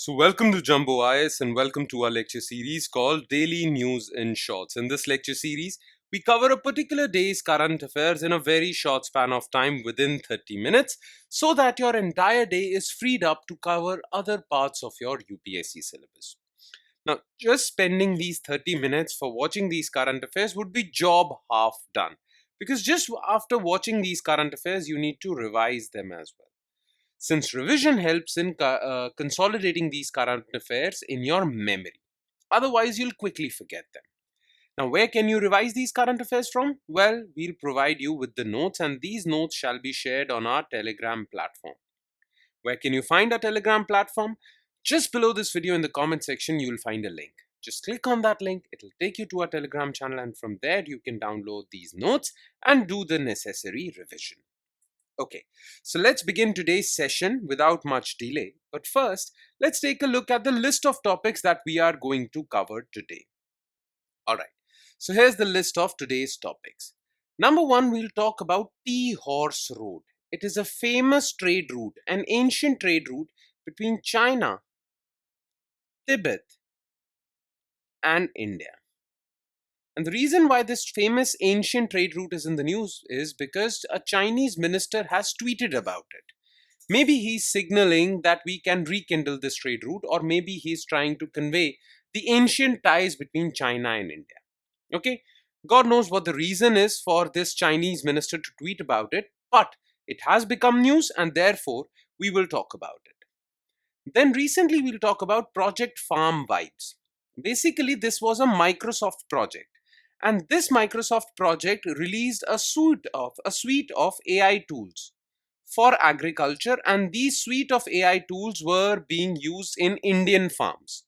So, welcome to Jumbo IS and welcome to our lecture series called Daily News in Shorts. In this lecture series, we cover a particular day's current affairs in a very short span of time within 30 minutes so that your entire day is freed up to cover other parts of your UPSC syllabus. Now, just spending these 30 minutes for watching these current affairs would be job half done because just after watching these current affairs, you need to revise them as well, since revision helps in consolidating these current affairs in your memory. Otherwise, you'll quickly forget them. Now, where can you revise these current affairs from? Well, we'll provide you with the notes, and these notes shall be shared on our Telegram platform. Where can you find our Telegram platform? Just below this video in the comment section, you will find a link. Just click on that link, it'll take you to our Telegram channel, and from there you can download these notes and do the necessary revision. Okay, so let's begin today's session without much delay. But first, let's take a look at the list of topics that we are going to cover today. Alright, so here's the list of today's topics. Number one, we'll talk about Tea Horse Road. It is a famous trade route, an ancient trade route between China, Tibet, and India. And the reason why this famous ancient trade route is in the news is because a Chinese minister has tweeted about it. Maybe he's signaling that we can rekindle this trade route, or maybe he's trying to convey the ancient ties between China and India. Okay, God knows what the reason is for this Chinese minister to tweet about it, but it has become news and therefore we will talk about it. Then recently we'll talk about Project Farm Vibes. Basically, this was a Microsoft project, and this Microsoft project released a suite of AI tools for agriculture, and these suite of AI tools were being used in Indian farms.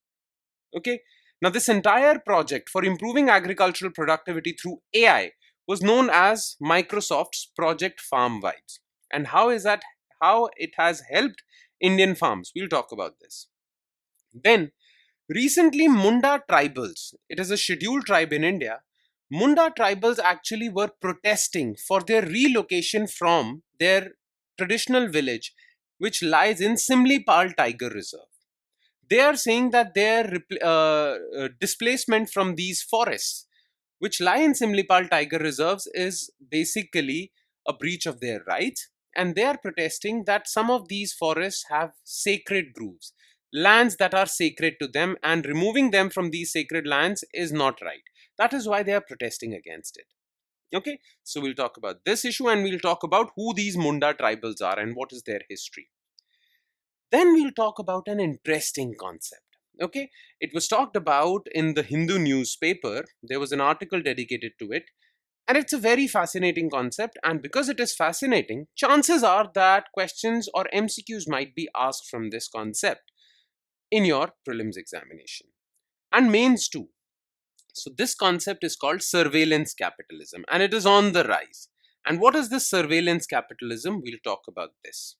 Okay, now this entire project for improving agricultural productivity through AI was known as Microsoft's Project Farm Vibes. And how it has helped Indian farms? We'll talk about this. Then recently, Munda tribals, it is a scheduled tribe in India. Munda tribals actually were protesting for their relocation from their traditional village, which lies in Simlipal Tiger Reserve. They are saying that their displacement from these forests, which lie in Simlipal Tiger Reserves, is basically a breach of their rights. And they are protesting that some of these forests have sacred groves, lands that are sacred to them, and removing them from these sacred lands is not right. That is why they are protesting against it. Okay, so we'll talk about this issue and we'll talk about who these Munda tribals are and what is their history. Then we'll talk about an interesting concept. Okay, it was talked about in the Hindu newspaper. There was an article dedicated to it, and it's a very fascinating concept. And because it is fascinating, chances are that questions or MCQs might be asked from this concept in your prelims examination and mains too. So this concept is called surveillance capitalism, and it is on the rise. And what is this surveillance capitalism? We'll talk about this.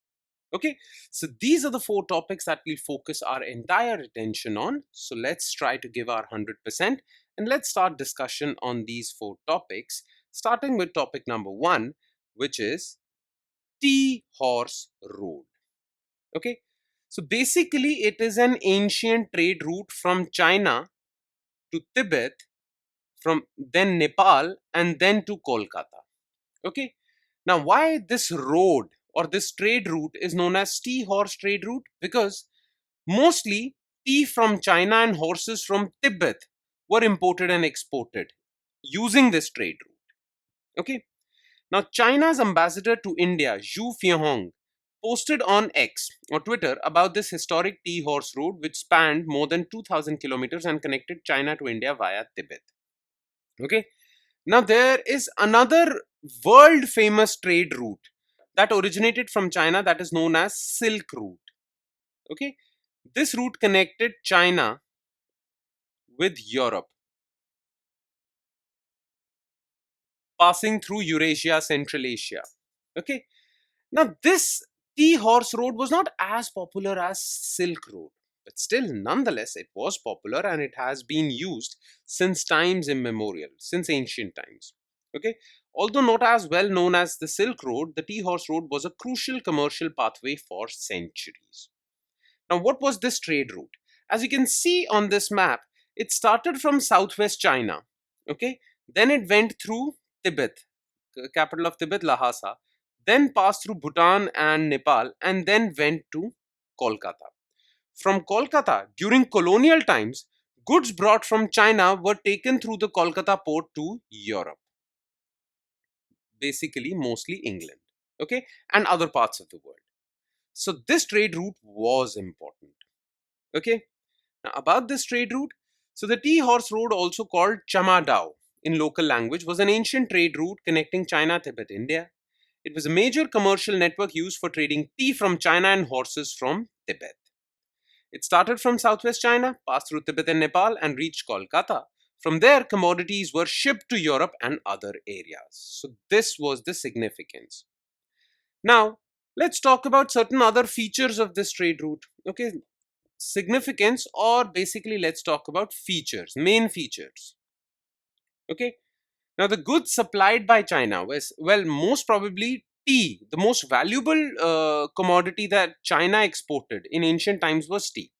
Okay, so these are the four topics that we'll focus our entire attention on. So let's try to give our 100% and let's start discussion on these four topics, starting with topic number one, which is Tea Horse Road. Okay, so basically it is an ancient trade route from China to Tibet, from then Nepal, and then to Kolkata. Okay, now why this road or this trade route is known as tea horse trade route? Because mostly tea from China and horses from Tibet were imported and exported using this trade route. Okay, now China's ambassador to India, Zhu Feihong, posted on X or Twitter about this historic tea horse road which spanned more than 2000 kilometers and connected China to India via Tibet. Okay, now there is another world famous trade route that originated from China that is known as Silk Route. Okay, this route connected China with Europe, passing through Eurasia, Central Asia. Okay, now this tea horse road was not as popular as Silk Road, but still, nonetheless, it was popular and it has been used since times immemorial, since ancient times. Okay, although not as well known as the Silk Road, the tea horse road was a crucial commercial pathway for centuries. Now, what was this trade route? As you can see on this map, it started from southwest China. Okay, then it went through Tibet, capital of Tibet, Lhasa, then passed through Bhutan and Nepal, and then went to Kolkata. From Kolkata, during colonial times, goods brought from China were taken through the Kolkata port to Europe, basically mostly England, okay, and other parts of the world. So this trade route was important. Okay, now about this trade route, so the Tea Horse Road, also called Chamadao in local language, was an ancient trade route connecting China, Tibet, India. It was a major commercial network used for trading tea from China and horses from Tibet. It started from southwest China, passed through Tibet and Nepal, and reached Kolkata. From there, commodities were shipped to Europe and other areas. So, this was the significance. Now, let's talk about certain other features of this trade route. Okay, significance, or basically, let's talk about features, main features. Okay, now the goods supplied by China was, well, most probably tea. The most valuable commodity that China exported in ancient times was tea.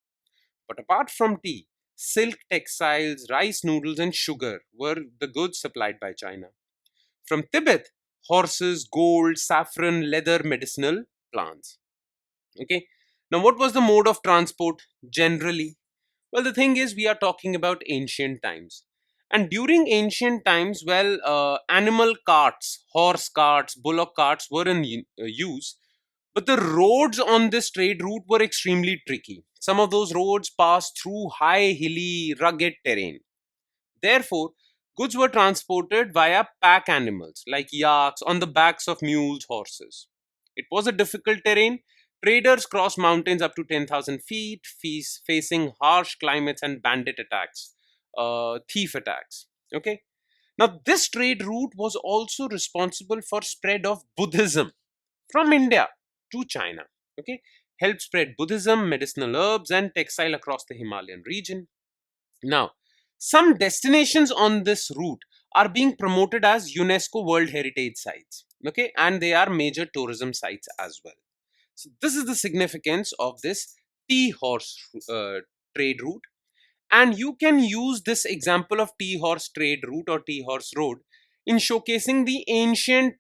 But apart from tea, silk textiles, rice noodles, and sugar were the goods supplied by China. From Tibet, horses, gold, saffron, leather, medicinal plants. Okay. Now, what was the mode of transport generally? Well, the thing is, we are talking about ancient times. And during ancient times, well, animal carts, horse carts, bullock carts were in use, but the roads on this trade route were extremely tricky. Some of those roads passed through high, hilly, rugged terrain. Therefore, goods were transported via pack animals like yaks on the backs of mules, horses. It was a difficult terrain. Traders crossed mountains up to 10,000 feet, facing harsh climates and bandit attacks, thief attacks. Okay. Now, this trade route was also responsible for spread of Buddhism from India to China. Okay, helped spread Buddhism, medicinal herbs, and textile across the Himalayan region. Now, some destinations on this route are being promoted as UNESCO World Heritage Sites. Okay, and they are major tourism sites as well. So, this is the significance of this tea horse trade route, and you can use this example of tea horse trade route or tea horse road in showcasing the ancient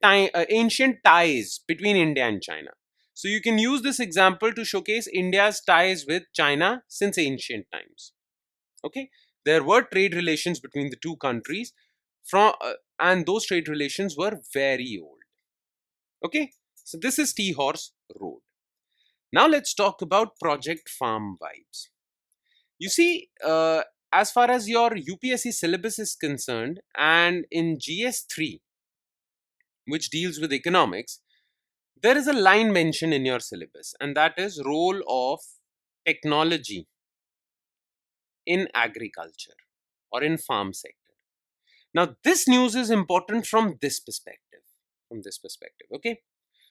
ties between India and China. So you can use this example to showcase India's ties with China since ancient times. Okay, there were trade relations between the two countries and those trade relations were very old. Okay, so this is tea horse road. Now let's talk about Project Farm vibes. You see, as far as your UPSC syllabus is concerned, and in GS3, which deals with economics, there is a line mentioned in your syllabus, and that is role of technology in agriculture or in farm sector. Now, this news is important from this perspective. Okay.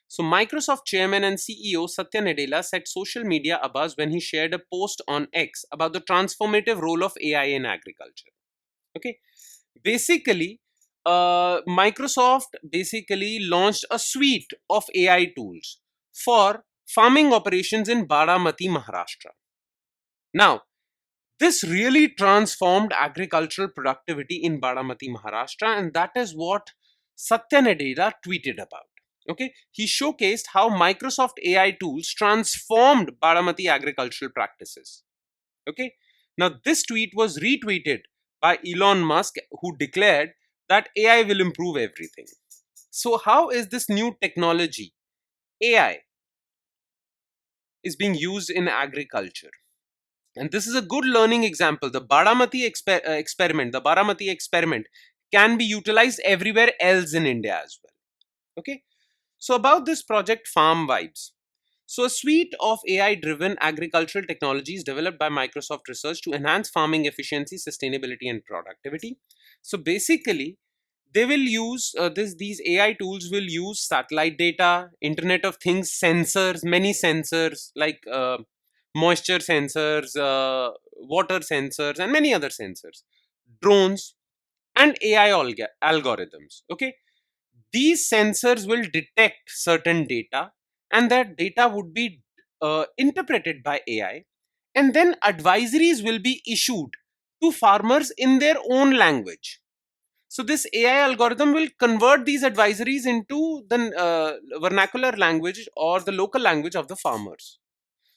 So, Microsoft chairman and CEO Satya Nadella set social media abuzz when he shared a post on X about the transformative role of AI in agriculture. Okay, basically, Microsoft basically launched a suite of AI tools for farming operations in Baramati, Maharashtra. Now, this really transformed agricultural productivity in Baramati, Maharashtra, and that is what Satya Nadella tweeted about. Okay, he showcased how Microsoft AI tools transformed Baramati agricultural practices. Okay, now this tweet was retweeted by Elon Musk, who declared that AI will improve everything. So, how is this new technology, AI, is being used in agriculture? And this is a good learning example. The Baramati experiment can be utilized everywhere else in India as well. Okay. So about this project Farm Vibes. So a suite of AI driven agricultural technologies developed by Microsoft Research to enhance farming efficiency, sustainability and productivity. So basically they will use these AI tools will use satellite data, Internet of Things sensors, many sensors like moisture sensors, water sensors, and many other sensors, drones, and AI algorithms. Okay, these sensors will detect certain data, and that data would be interpreted by AI and then advisories will be issued to farmers in their own language. So this AI algorithm will convert these advisories into the vernacular language or the local language of the farmers.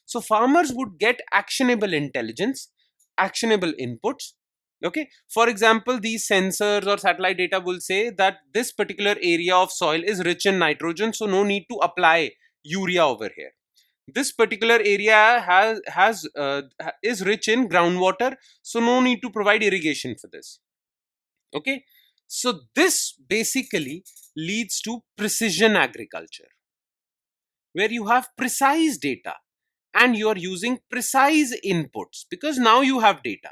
So farmers would get actionable intelligence, actionable inputs. Okay. For example, these sensors or satellite data will say that this particular area of soil is rich in nitrogen, so no need to apply urea over here. This particular area is rich in groundwater, so no need to provide irrigation for this. Okay. So this basically leads to precision agriculture, where you have precise data and you are using precise inputs because now you have data.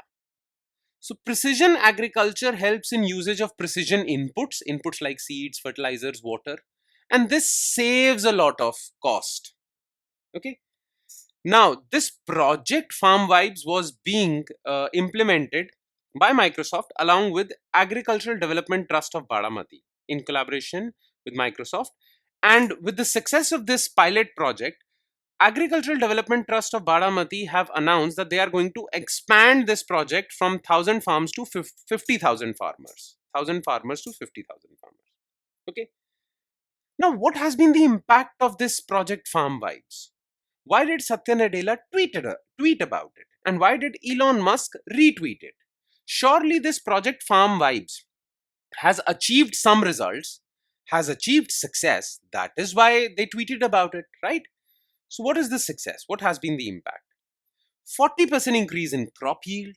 So precision agriculture helps in usage of precision inputs like seeds, fertilizers, water, and this saves a lot of cost. Okay. Now, this project Farm Vibes was being implemented by Microsoft along with Agricultural Development Trust of Baramati in collaboration with Microsoft. And with the success of this pilot project, Agricultural Development Trust of Baramati have announced that they are going to expand this project from 1,000 farms to 50,000 farmers. 1,000 farmers to 50,000 farmers. Okay. Now, what has been the impact of this project Farm Vibes? Why did Satya Nadella tweet about it? And why did Elon Musk retweet it? Surely this project Farm Vibes has achieved some results, has achieved success. That is why they tweeted about it, right? So what is the success? What has been the impact? 40% increase in crop yield,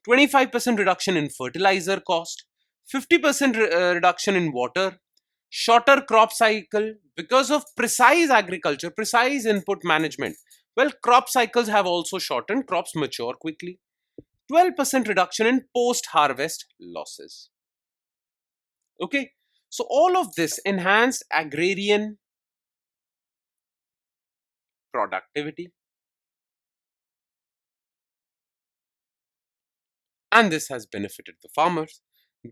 25% reduction in fertilizer cost, 50% reduction in water, shorter crop cycle because of precise agriculture, precise input management. Well, crop cycles have also shortened, crops mature quickly. 12% reduction in post harvest losses. Okay, so all of this enhanced agrarian productivity, and this has benefited the farmers.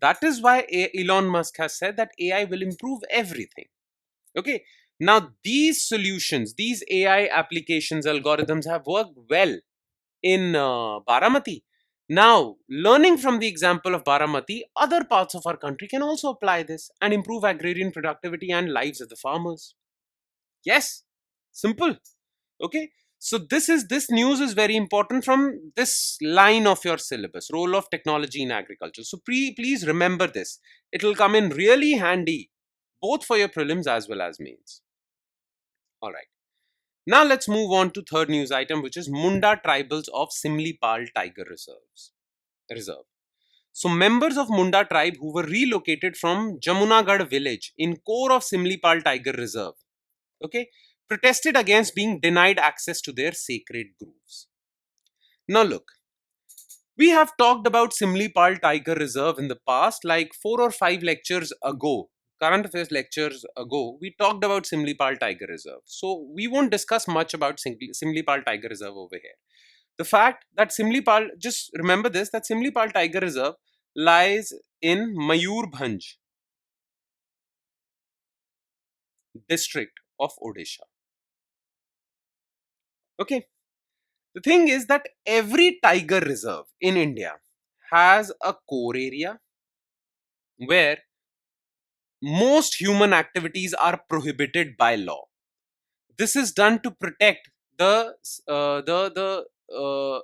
That is why Elon Musk has said that AI will improve everything. Okay, now these solutions, these AI applications, algorithms have worked well in Baramati. Now, learning from the example of Baramati, other parts of our country can also apply this and improve agrarian productivity and lives of the farmers. Yes, simple. Okay, so this news is very important from this line of your syllabus, role of technology in agriculture. So please remember this. It will come in really handy both for your prelims as well as mains. All right. Now let's move on to third news item, which is Munda tribals of Simlipal Tiger Reserve. So members of Munda tribe who were relocated from Jamunagad village in core of Simlipal Tiger Reserve, okay, protested against being denied access to their sacred groves. Now look, we have talked about Simlipal Tiger Reserve in the past, like 4 or 5 lectures ago, current affairs lectures ago, we talked about Simlipal Tiger Reserve. So we won't discuss much about Simlipal Tiger Reserve over here. The fact that Simlipal, just remember this, that Simlipal Tiger Reserve lies in Mayurbhanj district of Odisha. Okay. The thing is that every tiger reserve in India has a core area where most human activities are prohibited by law. This is done to protect the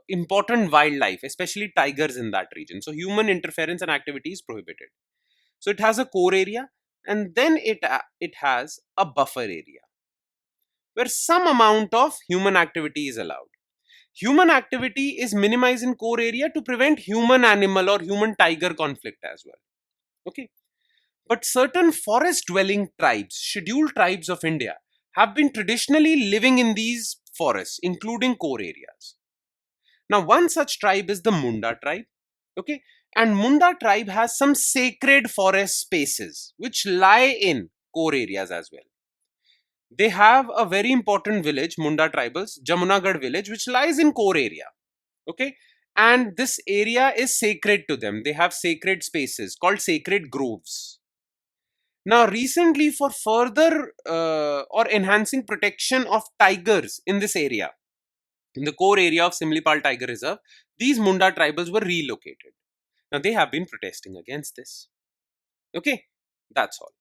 important wildlife, especially tigers in that region. So human interference and activity is prohibited. So it has a core area, and then it has a buffer area where some amount of human activity is allowed. Human activity is minimized in core area to prevent human animal or human tiger conflict as well. Okay. But certain forest dwelling tribes, scheduled tribes of India, have been traditionally living in these forests, including core areas. Now, one such tribe is the Munda tribe. Okay. And Munda tribe has some sacred forest spaces which lie in core areas as well. They have a very important village, Munda tribals, Jamunagad village, which lies in core area. Okay. And this area is sacred to them. They have sacred spaces called sacred groves. Now, recently, for further or enhancing protection of tigers in this area, In the core area of Simlipal Tiger Reserve, these Munda tribals were relocated. Now they have been protesting against this. Okay, that's all.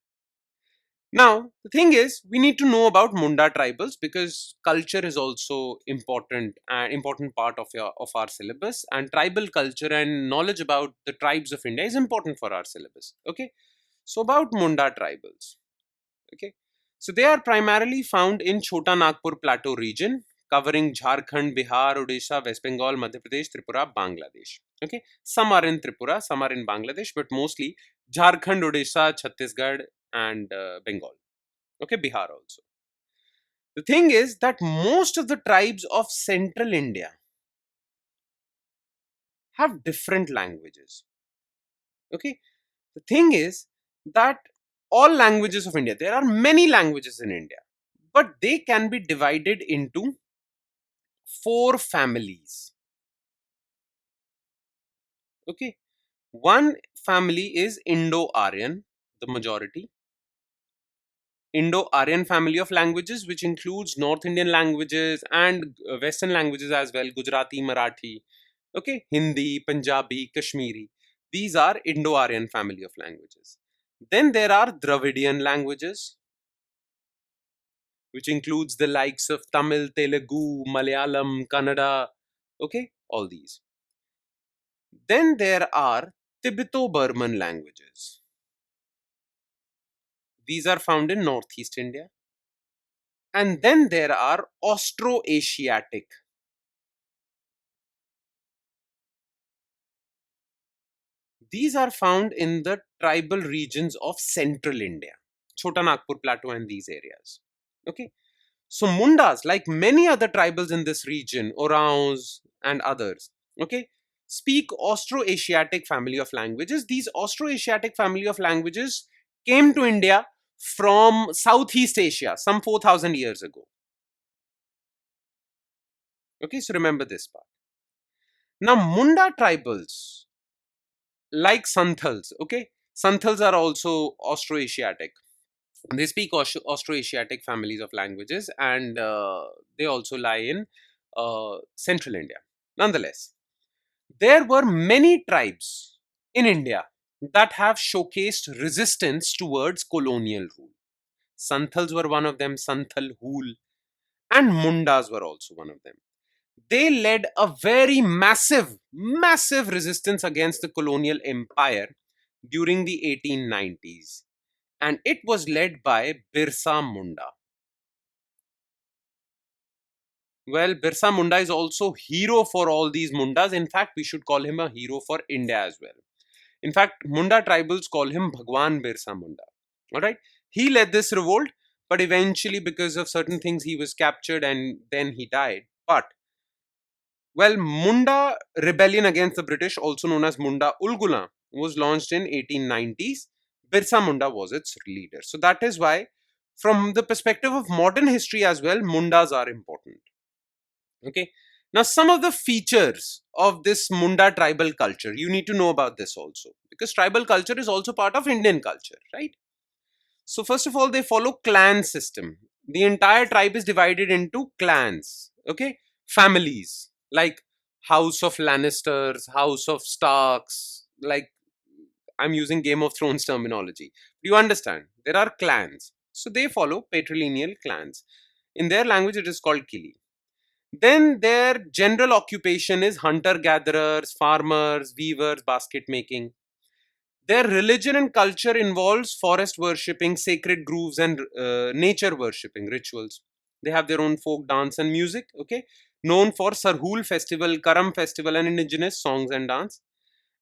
Now, the thing is, we need to know about Munda tribals because culture is also important and important part of our syllabus. And tribal culture and knowledge about the tribes of India is important for our syllabus. Okay, so about Munda tribals. Okay, so they are primarily found in Chota Nagpur Plateau region, covering Jharkhand, Bihar, Odisha, West Bengal, Madhya Pradesh, Tripura, Bangladesh. Okay, some are in Tripura, some are in Bangladesh, but mostly Jharkhand, Odisha, Chhattisgarh, and Bengal. Okay, Bihar also. The thing is that most of the tribes of central India have different languages. Okay, the thing is that all languages of India, there are many languages in India, but they can be divided into four families. Okay, one family is Indo-Aryan, the majority. Indo-Aryan family of languages, which includes North Indian languages and Western languages as well, Gujarati, Marathi, okay, Hindi, Punjabi, Kashmiri. These are Indo-Aryan family of languages. Then there are Dravidian languages, which includes the likes of Tamil, Telugu, Malayalam, Kannada, okay, all these. Then there are Tibeto-Burman languages. These are found in Northeast India. And then there are Austroasiatic. These are found in the tribal regions of central India, Chota Nagpur Plateau and these areas. Okay. So Mundas, like many other tribals in this region, Oraons and others, okay, speak Austroasiatic family of languages. These Austroasiatic family of languages came to India from Southeast Asia some 4,000 years ago. Okay, so remember this part. Now, Munda tribals, like Santhals, okay, Santhals are also Austroasiatic. They speak Austroasiatic families of languages and they also lie in central India. Nonetheless, there were many tribes in India that have showcased resistance towards colonial rule. Santhals were one of them, Santhal Hool, and Mundas were also one of them. They led a very massive resistance against the colonial empire during the 1890s. And it was led by Birsa Munda. Well, Birsa Munda is also hero for all these Mundas. In fact, we should call him a hero for India as well. In fact, Munda tribals call him Bhagwan Birsa Munda. All right. He led this revolt, but eventually, because of certain things, he was captured and then he died. But well, Munda rebellion against the British, also known as Munda Ulgula, was launched in 1890s. Birsa Munda was its leader. So that is why, from the perspective of modern history as well, Mundas are important. Okay. Now, some of the features of this Munda tribal culture, you need to know about this also, because tribal culture is also part of Indian culture, right? So, first of all, they follow clan system. The entire tribe is divided into clans, okay, families like House of Lannisters, House of Starks, like I'm using Game of Thrones terminology. Do you understand? There are clans, so they follow patrilineal clans. In their language, it is called Kili. Then their general occupation is hunter gatherers, farmers, weavers, basket making. Their religion and culture involves forest worshipping, sacred groves, and nature worshipping rituals. They have their own folk dance and music, okay, known for Sarhul festival, Karam festival, and indigenous songs and dance.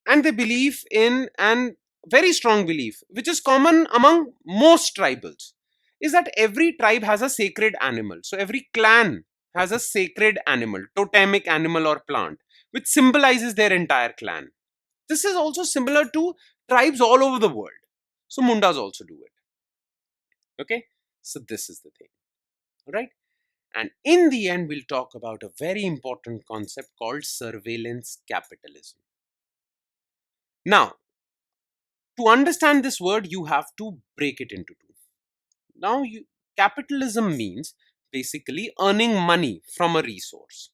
And they believe in, and very strong belief, which is common among most tribals, is that every tribe has a sacred animal. So every clan has a sacred animal, totemic animal or plant, which symbolizes their entire clan. This is also similar to tribes all over the world. So Mundas also do it. Okay. So this is the thing. Right. And in the end, we'll talk about a very important concept called surveillance capitalism. Now, to understand this word, you have to break it into two. Now, capitalism means basically earning money from a resource.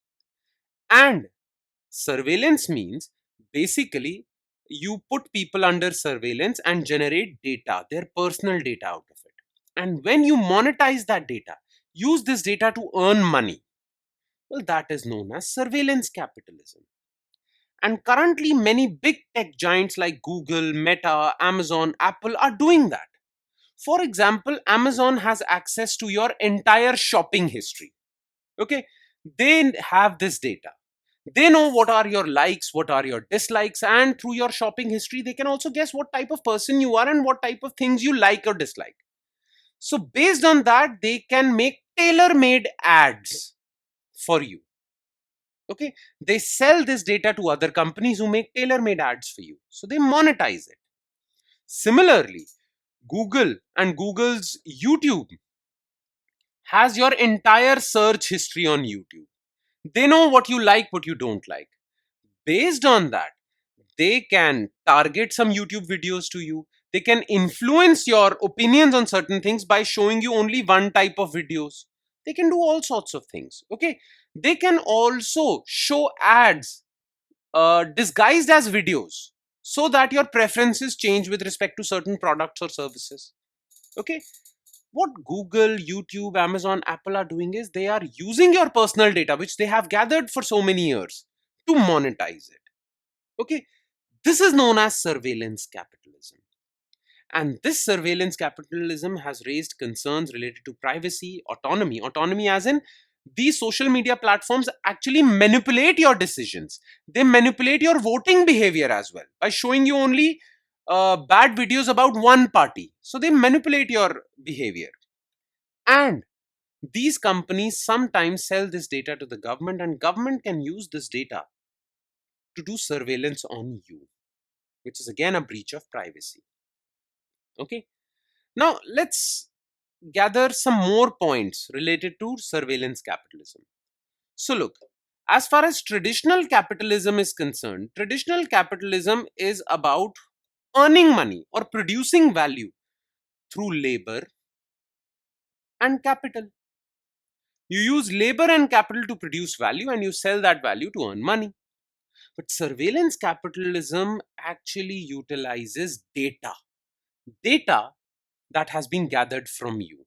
And surveillance means basically you put people under surveillance and generate data, their personal data out of it. And when you monetize that data, use this data to earn money, well, that is known as surveillance capitalism. And currently, many big tech giants like Google, Meta, Amazon, Apple are doing that. For example, Amazon has access to your entire shopping history. Okay, they have this data. They know what are your likes, what are your dislikes, and through your shopping history, they can also guess what type of person you are and what type of things you like or dislike. So, based on that, they can make tailor made ads for you. Okay, they sell this data to other companies who make tailor made ads for you. So, they monetize it. Similarly, Google and Google's YouTube has your entire search history on YouTube. They know what you like, what you don't like. Based on that, they can target some YouTube videos to you. They can influence your opinions on certain things by showing you only one type of videos. They can do all sorts of things. Okay. They can also show ads disguised as videos so that your preferences change with respect to certain products or services. Okay. What Google, YouTube, Amazon, Apple are doing is they are using your personal data, which they have gathered for so many years, to monetize it. Okay. This is known as surveillance capitalism. And this surveillance capitalism has raised concerns related to privacy, autonomy. Autonomy, as in, these social media platforms actually manipulate your decisions. They manipulate your voting behavior as well by showing you only bad videos about one party. So they manipulate your behavior. And these companies sometimes sell this data to the government, and government can use this data to do surveillance on you, which is again a breach of privacy. Okay. Now let's gather some more points related to surveillance capitalism. So look, as far as traditional capitalism is concerned, traditional capitalism is about earning money or producing value through labor and capital. You use labor and capital to produce value and you sell that value to earn money. But surveillance capitalism actually utilizes data that has been gathered from you.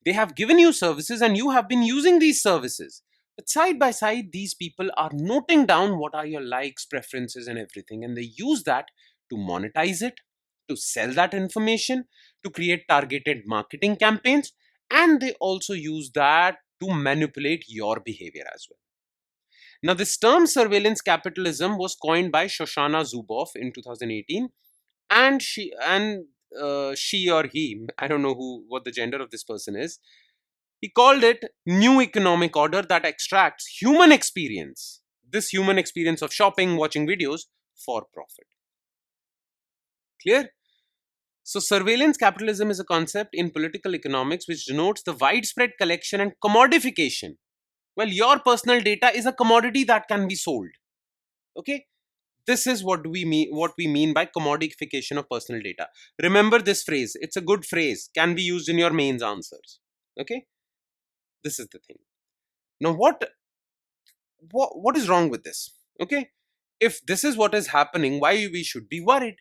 They have given you services and you have been using these services. But side by side, these people are noting down what are your likes, preferences, and everything. And they use that to monetize it, to sell that information, to create targeted marketing campaigns. And they also use that to manipulate your behavior as well. Now, this term surveillance capitalism was coined by Shoshana Zuboff in 2018, and she or he, I don't know what the gender of this person is, he called it new economic order that extracts human experience, this human experience of shopping, watching videos, for profit. Clear? So surveillance capitalism is a concept in political economics which denotes the widespread collection and commodification. Well, your personal data is a commodity that can be sold. Okay. This is what we mean by commodification of personal data. Remember this phrase. It's a good phrase, can be used in your mains answers. Okay. This is the thing. Now what is wrong with this? Okay. If this is what is happening, why we should be worried?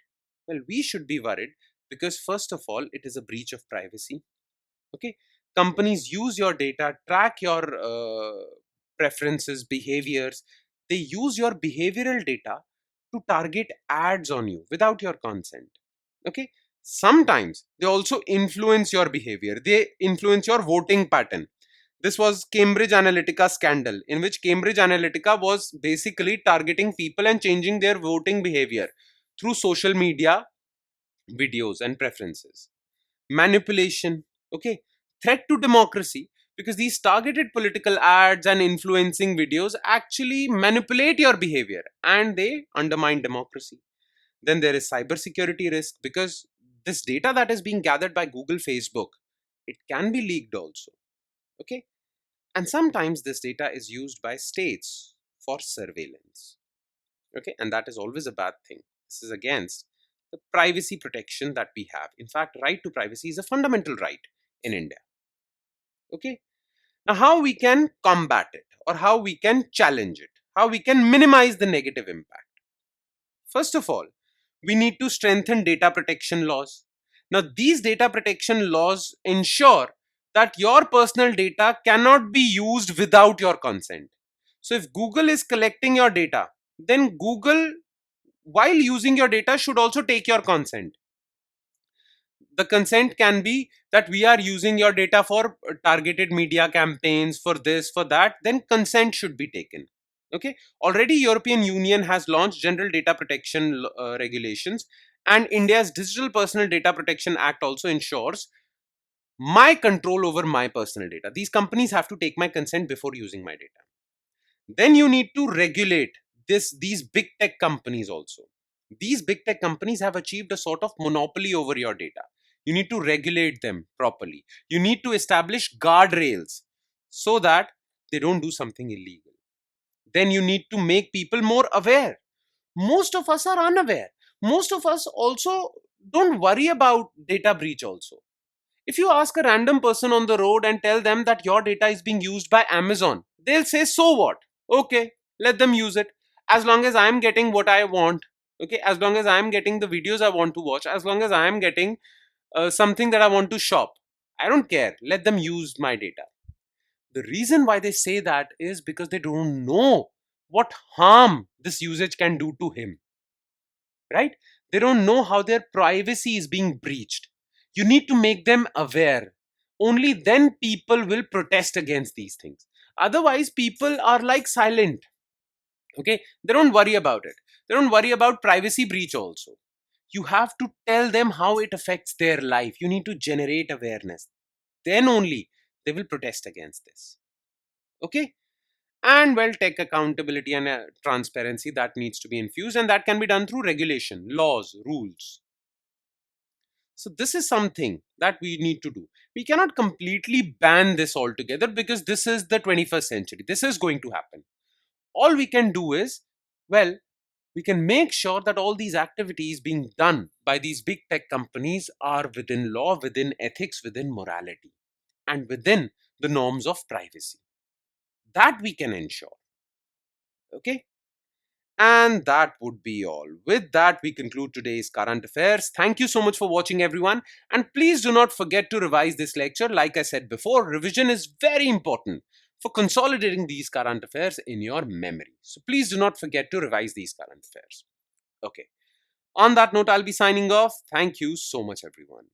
Well, we should be worried because first of all, it is a breach of privacy. Okay. Companies use your data, track your preferences, behaviors. They use your behavioral data to target ads on you without your consent. Okay. Sometimes they also influence your behavior. They influence your voting pattern. This was Cambridge Analytica scandal, in which Cambridge Analytica was basically targeting people and changing their voting behavior through social media videos and preferences. Manipulation. Okay. Threat to democracy, because these targeted political ads and influencing videos actually manipulate your behavior and they undermine democracy. Then there is cybersecurity risk, because this data that is being gathered by Google, Facebook, it can be leaked also. Okay. And sometimes this data is used by states for surveillance. Okay. And that is always a bad thing. This is against the privacy protection that we have. In fact, right to privacy is a fundamental right in India. Okay. Now, how we can combat it or how we can challenge it? how we can minimize the negative impact. First of all, we need to strengthen data protection laws. Now, these data protection laws ensure that your personal data cannot be used without your consent. So, if Google is collecting your data, then Google, while using your data, should also take your consent. The consent can be that we are using your data for targeted media campaigns, for this, for that, then consent should be taken. Okay, already European Union has launched general data protection regulations, and India's Digital Personal Data Protection Act also ensures my control over my personal data. These companies have to take my consent before using my data. Then you need to regulate these big tech companies also. These big tech companies have achieved a sort of monopoly over your data. You need to regulate them properly. You need to establish guardrails so that they don't do something illegal. Then you need to make people more aware. Most of us are unaware. Most of us also don't worry about data breach also. If you ask a random person on the road and tell them that your data is being used by Amazon, they'll say, so what? Okay, let them use it. As long as I'm getting what I want, okay, as long as I'm getting the videos I want to watch, as long as I'm getting something that I want to shop, I don't care. Let them use my data. The reason why they say that is because they don't know what harm this usage can do to him, right? They don't know how their privacy is being breached. You need to make them aware. Only then people will protest against these things. Otherwise, people are like silent. Okay, they don't worry about it. They don't worry about privacy breach also. You have to tell them how it affects their life. You need to generate awareness. Then only they will protest against this. Okay, and well, tech accountability and transparency that needs to be infused, and that can be done through regulation, laws, rules. So this is something that we need to do. We cannot completely ban this altogether because this is the 21st century. This is going to happen. All we can do is, well, we can make sure that all these activities being done by these big tech companies are within law, within ethics, within morality, and within the norms of privacy. That we can ensure. Okay. And that would be all. With that, we conclude today's current affairs. Thank you so much for watching, everyone. And please do not forget to revise this lecture. Like I said before, revision is very important for consolidating these current affairs in your memory. So please do not forget to revise these current affairs. Okay. On that note, I'll be signing off. Thank you so much, everyone.